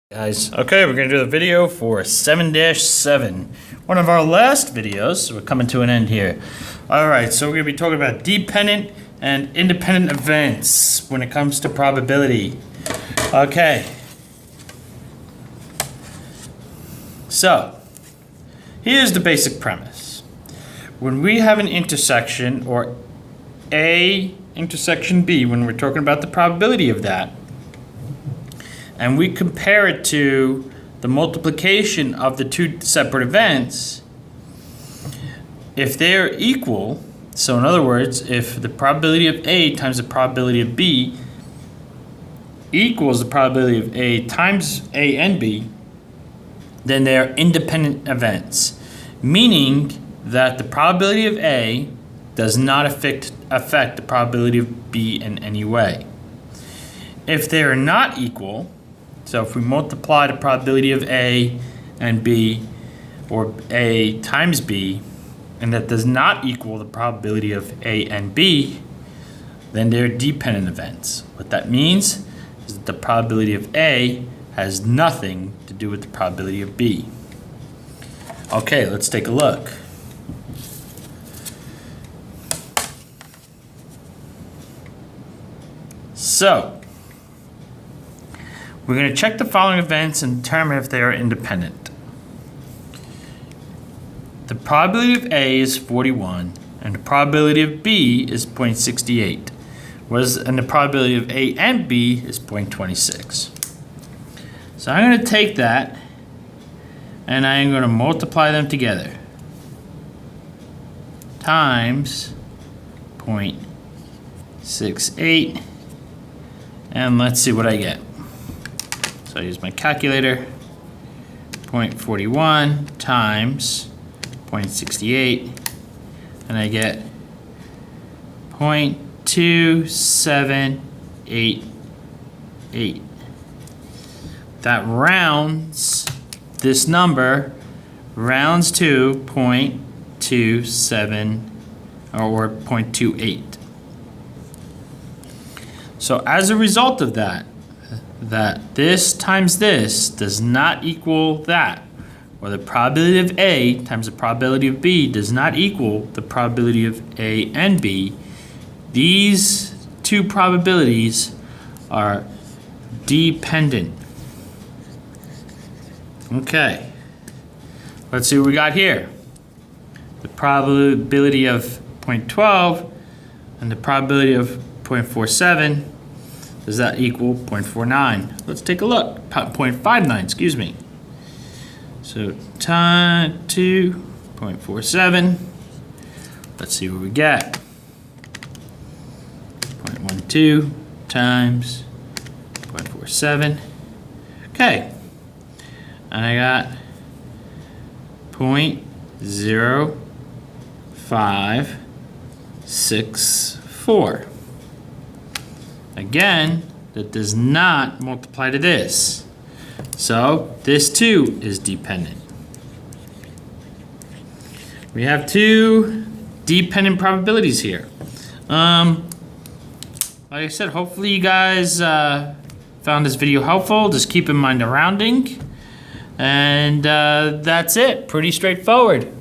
Guys, okay, we're going to do the video for 7-7, one of our last videos, so we're coming to an end here. Alright, so we're going to be talking about dependent and independent events when it comes to probability. Okay, so here's the basic premise. When we have an intersection, or A intersection B, when we're talking about the probability of that, and we compare it to the multiplication of the two separate events, if they're equal, so in other words, if the probability of A times the probability of B equals the probability of A times A and B, then they're independent events, meaning that the probability of A does not affect the probability of B in any way. If they are not equal, so if we multiply the probability of A and B, or A times B, and that does not equal the probability of A and B, then they're dependent events. What that means is that the probability of A has nothing to do with the probability of B. Okay, let's take a look. So, we're going to check the following events and determine if they are independent. The probability of A is 41, and the probability of B is 0.68, and the probability of A and B is 0.26. So I'm going to take that, and I'm going to multiply them together, times 0.68, and let's see what I get. So I use my calculator, 0.41 times 0.68, and I get 0.2788. That rounds, this number rounds to 0.27 or 0.28. So as a result of that this times this does not equal that, or the probability of A times the probability of B does not equal the probability of A and B, these two probabilities are dependent. Okay, let's see what we got here. The probability of 0.12 and the probability of 0.47, does that equal 0.49? Let's take a look. 0.59, excuse me. So time 2.47. Let's see what we get. 0.12 times 0.47. Okay. And I got 0.0564. Again, that does not multiply to this. So this too is dependent. We have two dependent probabilities here. Like I said, hopefully you guys found this video helpful. Just keep in mind the rounding. And that's it. Pretty straightforward.